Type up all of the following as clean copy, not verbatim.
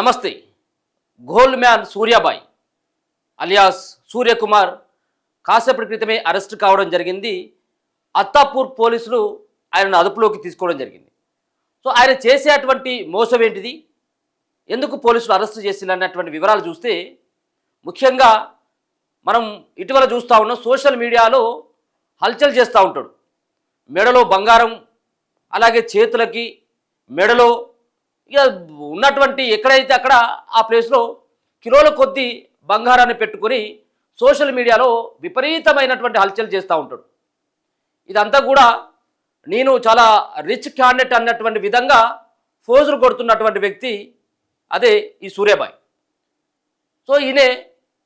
నమస్తే. Gold man సూర్యాబాయ్ alias Suryakumar కాసేపటి క్రితమే అరెస్ట్ కావడం జరిగింది. అత్తాపూర్ పోలీసులు ఆయనను అదుపులోకి తీసుకోవడం జరిగింది. సో ఆయన చేసేటువంటి మోసం ఏంటిది, ఎందుకు పోలీసులు అరెస్ట్ చేసినటువంటి వివరాలు చూస్తే ముఖ్యంగా మనం ఇటీవల చూస్తూ ఉన్నాం. సోషల్ మీడియాలో హల్చల్ చేస్తూ ఉంటాడు. మెడలో బంగారం, అలాగే చేతులకి మెడలో ఇక ఉన్నటువంటి ఎక్కడైతే అక్కడ ఆ ప్లేస్లో కిలోల కొద్దీ బంగారాన్ని పెట్టుకొని సోషల్ మీడియాలో విపరీతమైనటువంటి హల్చల్ చేస్తూ ఉంటాడు. ఇదంతా కూడా నేను చాలా రిచ్ క్యాండిడేట్ అన్నటువంటి విధంగా ఫోజులు కొడుతున్నటువంటి వ్యక్తి అదే ఈ సూర్యాబాయ్. సో ఈయన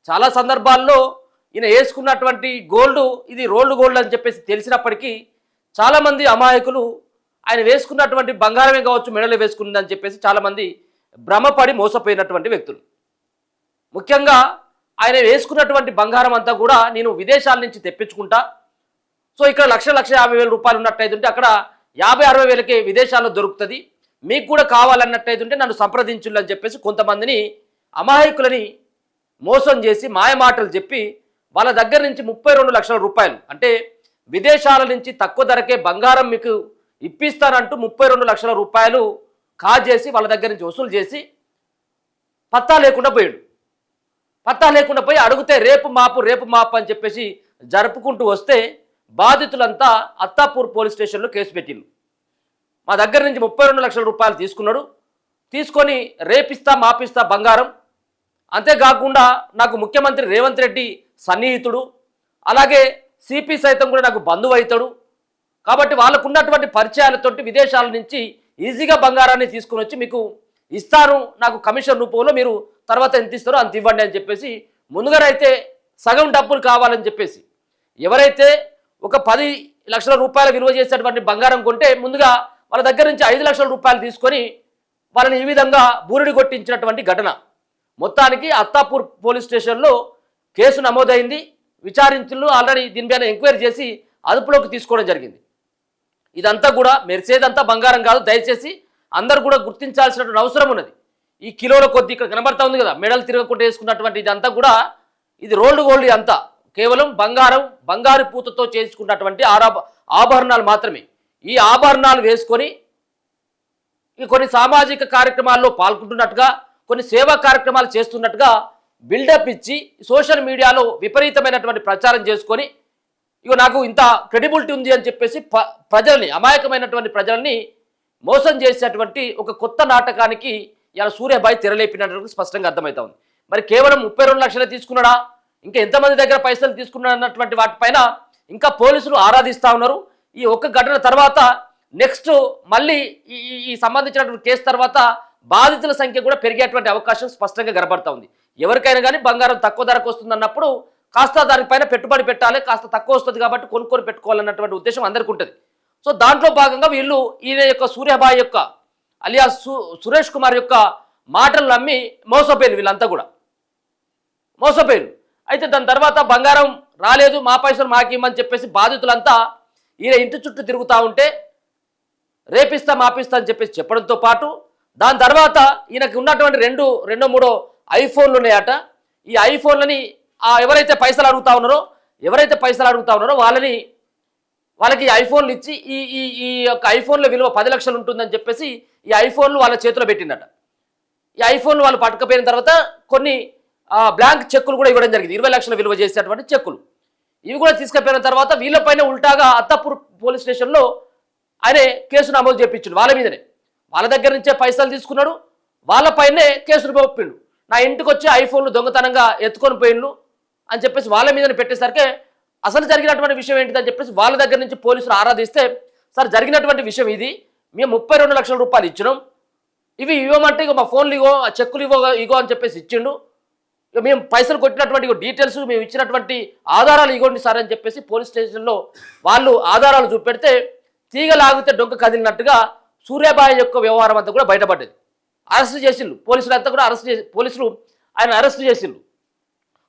చాలా సందర్భాల్లో ఈయన వేసుకున్నటువంటి గోల్డ్ ఇది రోల్డ్ గోల్డ్ అని చెప్పేసి తెలిసినప్పటికీ చాలామంది అమాయకులు ఆయన వేసుకున్నటువంటి బంగారమే కావచ్చు మెడలో వేసుకుందని చెప్పేసి చాలామంది భ్రమపడి మోసపోయినటువంటి వ్యక్తులు. ముఖ్యంగా ఆయన వేసుకున్నటువంటి బంగారం అంతా కూడా నేను విదేశాల నుంచి తెప్పించుకుంటా, సో ఇక్కడ 1,50,000 రూపాయలు ఉన్నట్టయితుంటే అక్కడ 50-60 విదేశాల్లో దొరుకుతుంది, మీకు కూడా కావాలన్నట్టయితుంటే నన్ను సంప్రదించులని చెప్పేసి కొంతమందిని అమాయకులని మోసం చేసి మాయమాటలు చెప్పి వాళ్ళ దగ్గర నుంచి 32 లక్షల రూపాయలు అంటే విదేశాల నుంచి తక్కువ ధరకే బంగారం మీకు ఇప్పిస్తానంటూ 32 లక్షల రూపాయలు కాజేసి వాళ్ళ దగ్గర నుంచి వసూలు చేసి పత్తా లేకుండా పోయి అడిగితే రేపు మాపు అని చెప్పేసి జరుపుకుంటూ వస్తే బాధితులంతా అత్తాపూర్ పోలీస్ స్టేషన్లో కేసు పెట్టిండు. మా దగ్గర నుంచి 32 లక్షల రూపాయలు తీసుకున్నాడు, తీసుకొని రేపిస్తా మాపిస్తా బంగారం, అంతేకాకుండా నాకు ముఖ్యమంత్రి రేవంత్ రెడ్డి సన్నిహితుడు, అలాగే సిపి సైతం కూడా నాకు బంధువు అవుతాడు కాబట్టి వాళ్ళకు ఉన్నటువంటి పరిచయాలతోటి విదేశాల నుంచి ఈజీగా బంగారాన్ని తీసుకుని వచ్చి మీకు ఇస్తాను, నాకు కమిషన్ రూపంలో మీరు తర్వాత ఎంత ఇస్తారో అంత ఇవ్వండి అని చెప్పేసి ముందుగానైతే సగం డబ్బులు కావాలని చెప్పేసి ఎవరైతే ఒక 10 లక్షల రూపాయల విలువ చేసేటువంటి బంగారం కొంటే ముందుగా వాళ్ళ దగ్గర నుంచి 5 లక్షల రూపాయలు తీసుకొని వాళ్ళని ఈ విధంగా బూరిడి కొట్టించినటువంటి ఘటన. మొత్తానికి అత్తాపూర్ పోలీస్ స్టేషన్లో కేసు నమోదైంది. విచారించులు ఆల్రెడీ దీనిపైన ఎంక్వైరీ చేసి అదుపులోకి తీసుకోవడం జరిగింది. ఇదంతా కూడా మెరిసేదంతా బంగారం కాదు, దయచేసి అందరు కూడా గుర్తించాల్సినటువంటి అవసరం ఉన్నది. ఈ కిలోల కొద్ది ఇక్కడ కనబడతా ఉంది కదా, మెడలు తిరగకుండా వేసుకున్నటువంటి ఇదంతా కూడా ఇది రోల్డ్ గోల్డ్, అంతా కేవలం బంగారు పూతతో చేసుకున్నటువంటి ఆభరణాలు మాత్రమే. ఈ ఆభరణాలు వేసుకొని కొన్ని సామాజిక కార్యక్రమాల్లో పాల్గొంటున్నట్టుగా, కొన్ని సేవా కార్యక్రమాలు చేస్తున్నట్టుగా బిల్డప్ ఇచ్చి సోషల్ మీడియాలో విపరీతమైనటువంటి ప్రచారం చేసుకొని ఇక నాకు ఇంత క్రెడిబిలిటీ ఉంది అని చెప్పేసి ప్రజల్ని, అమాయకమైనటువంటి ప్రజల్ని మోసం చేసేటువంటి ఒక కొత్త నాటకానికి ఇలా సూర్యాబాయ్ తెరలేపినట్టు స్పష్టంగా అర్థమవుతా ఉంది. మరి కేవలం 32 లక్షలే తీసుకున్నాడా, ఇంకా ఎంతమంది దగ్గర పైసలు తీసుకున్నాడు అన్నటువంటి వాటిపైన ఇంకా పోలీసులు ఆరాధిస్తూ ఉన్నారు. ఈ ఒక్క ఘటన తర్వాత నెక్స్ట్ మళ్ళీ ఈ సంబంధించినటువంటి కేసు తర్వాత బాధితుల సంఖ్య కూడా పెరిగేటువంటి అవకాశం స్పష్టంగా కనబడతా ఉంది. ఎవరికైనా కానీ బంగారం తక్కువ ధరకు వస్తుందన్నప్పుడు కాస్త దానిపైన పెట్టుబడి పెట్టాలి, కాస్త తక్కువ వస్తుంది కాబట్టి కొనుక్కొని పెట్టుకోవాలన్నటువంటి ఉద్దేశం అందరికీ ఉంటుంది. సో దాంట్లో భాగంగా వీళ్ళు ఈయన యొక్క సూర్యాబాయ్ యొక్క అలియాస్ సురేష్ కుమార్ యొక్క మాటలు నమ్మి మోసపోయారు. వీళ్ళంతా కూడా మోసపోయారు. అయితే దాని తర్వాత బంగారం రాలేదు, మా పైసలు మాకేమని చెప్పేసి బాధితులంతా ఈయన ఇంటి చుట్టూ తిరుగుతూ ఉంటే రేపిస్తా మాపిస్తా అని చెప్పేసి చెప్పడంతో పాటు దాని తర్వాత ఈయనకు ఉన్నటువంటి రెండో మూడో ఐఫోన్లు ఉన్నాయట. ఈ ఐఫోన్లని ఎవరైతే పైసలు అడుగుతా ఉన్నారో వాళ్ళకి ఐఫోన్లు ఇచ్చి ఈ యొక్క ఐఫోన్ల విలువ 10 లక్షలు ఉంటుందని చెప్పేసి ఈ ఐఫోన్లు వాళ్ళ చేతిలో పెట్టిందట. ఈ ఐఫోన్లు వాళ్ళు పట్టుకపోయిన తర్వాత కొన్ని బ్లాంక్ చెక్కులు కూడా ఇవ్వడం జరిగింది, 20 లక్షల విలువ చేసేటువంటి చెక్కులు. ఇవి కూడా తీసుకుపోయిన తర్వాత వీళ్ళపైన ఉల్టాగా అత్తాపూర్ పోలీస్ స్టేషన్లో ఆయన కేసు నమోదు చేయించాడు. వాళ్ళ మీదనే, వాళ్ళ దగ్గర నుంచే పైసలు తీసుకున్నాడు, వాళ్ళపైనే కేసులు పంపిండు. నా ఇంటికి వచ్చి ఐఫోన్లు దొంగతనంగా ఎత్తుకొని పోయిండు అని చెప్పేసి వాళ్ళ మీదనే పెట్టేసరికి అసలు జరిగినటువంటి విషయం ఏంటిదని చెప్పేసి వాళ్ళ దగ్గర నుంచి పోలీసులు ఆరాధిస్తే, సార్ జరిగినటువంటి విషయం ఇది, మేము 32 లక్షల రూపాయలు ఇచ్చినాం, ఇవి ఇవ్వమంటే ఇక మా ఫోన్లు ఇగో, ఆ చెక్కులు ఇగో అని చెప్పేసి ఇచ్చిండు, ఇక మేము పైసలు కొట్టినటువంటి డీటెయిల్స్, మేము ఇచ్చినటువంటి ఆధారాలు ఇగోండి సార్ అని చెప్పేసి పోలీస్ స్టేషన్లో వాళ్ళు ఆధారాలు చూపెడితే తీగలాగితే డొంక కదిలినట్టుగా సూర్యాబాయ్ యొక్క వ్యవహారం అంతా కూడా బయటపడ్డది. అరెస్ట్ చేసిండు పోలీసులు కూడా, పోలీసులు ఆయన అరెస్ట్ చేసిండు.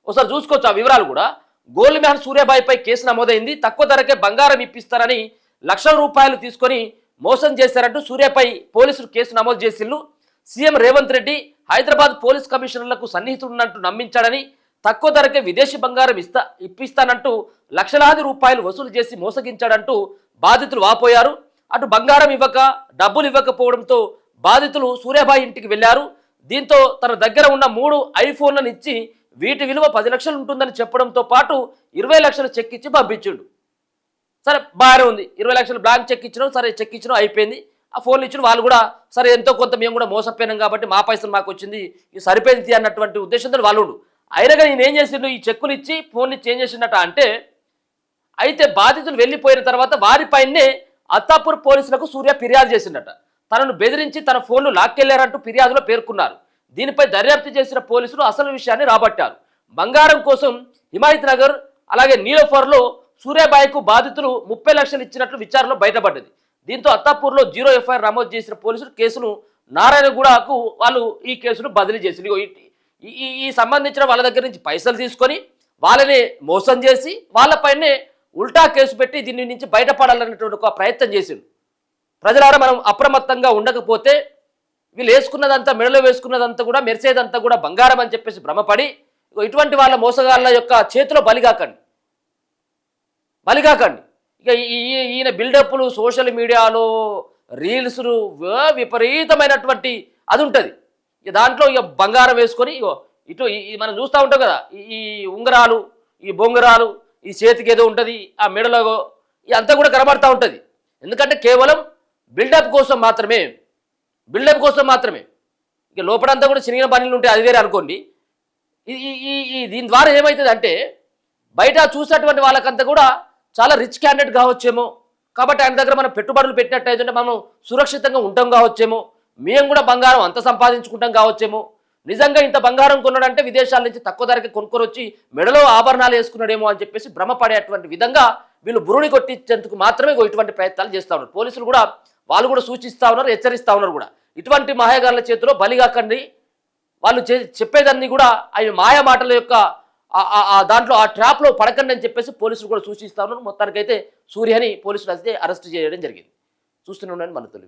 ఒకసారి చూసుకోవచ్చు ఆ వివరాలు కూడా. గోల్డ్ మ్యాన్ సూర్యాబాయ్పై కేసు నమోదైంది. తక్కువ ధరకే బంగారం ఇప్పిస్తారని లక్షల రూపాయలు తీసుకొని మోసం చేశారంటూ సూర్యపై పోలీసులు కేసు నమోదు చేసిండ్రు. సీఎం రేవంత్ రెడ్డి హైదరాబాద్ పోలీస్ కమిషనర్లకు సన్నిహితుడున్నట్టు నమ్మించాడని, తక్కువ ధరకే విదేశీ బంగారం ఇప్పిస్తానంటూ లక్షలాది రూపాయలు వసూలు చేసి మోసగించాడంటూ బాధితులు వాపోయారు. అటు బంగారం ఇవ్వక, డబ్బులు ఇవ్వకపోవడంతో బాధితులు సూర్యాబాయి ఇంటికి వెళ్లారు. దీంతో తన దగ్గర ఉన్న 3 ఐఫోన్లను ఇచ్చి వీటి విలువ 10 లక్షలు ఉంటుందని చెప్పడంతో పాటు 20 లక్షలు చెక్ ఇచ్చి పంపించిండు. సరే బాగానే ఉంది, 20 లక్షలు బ్లాంక్ చెక్ ఇచ్చినాం, సరే చెక్ ఇచ్చినాం అయిపోయింది. ఆ ఫోన్లు ఇచ్చిన వాళ్ళు కూడా సరే ఎంతో కొంత మేము కూడా మోసపోయినాం కాబట్టి మా పైసలు మాకు వచ్చింది, ఇది సరిపోయింది అన్నటువంటి ఉద్దేశంతో వాళ్ళు. అయినా కానీ నేను ఏం చేసిండు, ఈ చెక్కులు ఇచ్చి ఫోన్లు ఇచ్చి ఏం చేసిండట అంటే, అయితే బాధితులు వెళ్ళిపోయిన తర్వాత వారిపైనే అత్తాపూర్ పోలీసులకు సూర్య ఫిర్యాదు చేసిండట. తనను బెదిరించి తన ఫోన్లు లాక్కెళ్లారంటూ ఫిర్యాదులో పేర్కొన్నారు. దీనిపై దర్యాప్తు చేసిన పోలీసులు అసలు విషయాన్ని రాబట్టారు. బంగారం కోసం హిమాయత్ నగర్ అలాగే నీలోఫర్లో సూర్యాబాయికు బాధితులు 30 లక్షలు ఇచ్చినట్లు విచారణలో బయటపడ్డది. దీంతో అత్తాపూర్లో 0 ఎఫ్ఐఆర్ నమోదు చేసిన పోలీసులు కేసును నారాయణగూడకు వాళ్ళు ఈ కేసును బదిలీ చేసింది. ఈ సంబంధించిన వాళ్ళ దగ్గర నుంచి పైసలు తీసుకొని వాళ్ళని మోసం చేసి వాళ్ళపైనే ఉల్టా కేసు పెట్టి దీని నుంచి బయటపడాలన్నటువంటి ఒక ప్రయత్నం చేసిండు. ప్రజలారా మనం అప్రమత్తంగా ఉండకపోతే వీళ్ళు వేసుకున్నదంతా, మెడలో వేసుకున్నదంతా కూడా, మెరిసేదంతా కూడా బంగారం అని చెప్పేసి భ్రమపడి ఇటువంటి వాళ్ళ మోసగాళ్ళ యొక్క చేతిలో బలిగాకండి. ఇక ఈయన బిల్డప్లు సోషల్ మీడియాలో రీల్స్లు విపరీతమైనటువంటి అది ఉంటుంది. ఇక దాంట్లో ఇక బంగారం వేసుకొని ఇటు మనం చూస్తూ ఉంటాం కదా, ఈ ఉంగరాలు, ఈ బొంగరాలు, ఈ చేతికి ఏదో ఉంటుంది, ఆ మెడలో అంతా కూడా కనబడుతూ ఉంటుంది. ఎందుకంటే కేవలం బిల్డప్ కోసం మాత్రమే. ఇక లోపలంతా కూడా చిన్న పనులు ఉంటాయి, అది వేరే అనుకోండి. దీని ద్వారా ఏమవుతుంది అంటే, బయట చూసేటువంటి వాళ్ళకంతా కూడా చాలా రిచ్ క్యాండిడేట్ కావచ్చేమో, కాబట్టి ఆయన దగ్గర మనం పెట్టుబడులు పెట్టినట్టయితే మనం సురక్షితంగా ఉంటాం కావచ్చేమో, మేము కూడా బంగారం అంత సంపాదించుకుంటాం కావచ్చేమో. నిజంగా ఇంత బంగారం కొన్నాడంటే విదేశాల నుంచి తక్కువ ధరకి కొనుక్కొని వచ్చి మెడలో ఆభరణాలు వేసుకున్నాడేమో అని చెప్పేసి భ్రమపడేటువంటి విధంగా వీళ్ళు బురుని కొట్టించేందుకు మాత్రమే ఇటువంటి ప్రయత్నాలు చేస్తూ ఉన్నారు. పోలీసులు కూడా వాళ్ళు కూడా సూచిస్తూ ఉన్నారు, హెచ్చరిస్తూ ఉన్నారు కూడా. ఇటువంటి మాయగాళ్ళ చేతిలో బలిగాకండి. వాళ్ళు చెప్పేదాన్ని కూడా అవి మాయ మాటల యొక్క దాంట్లో ఆ ట్రాప్లో పడకండి అని చెప్పేసి పోలీసులు కూడా సూచిస్తూ ఉన్నారు. మొత్తానికైతే సూర్యని పోలీసులు అయితే అరెస్ట్ చేయడం జరిగింది. చూస్తూనే ఉండండి మన తెలుగు.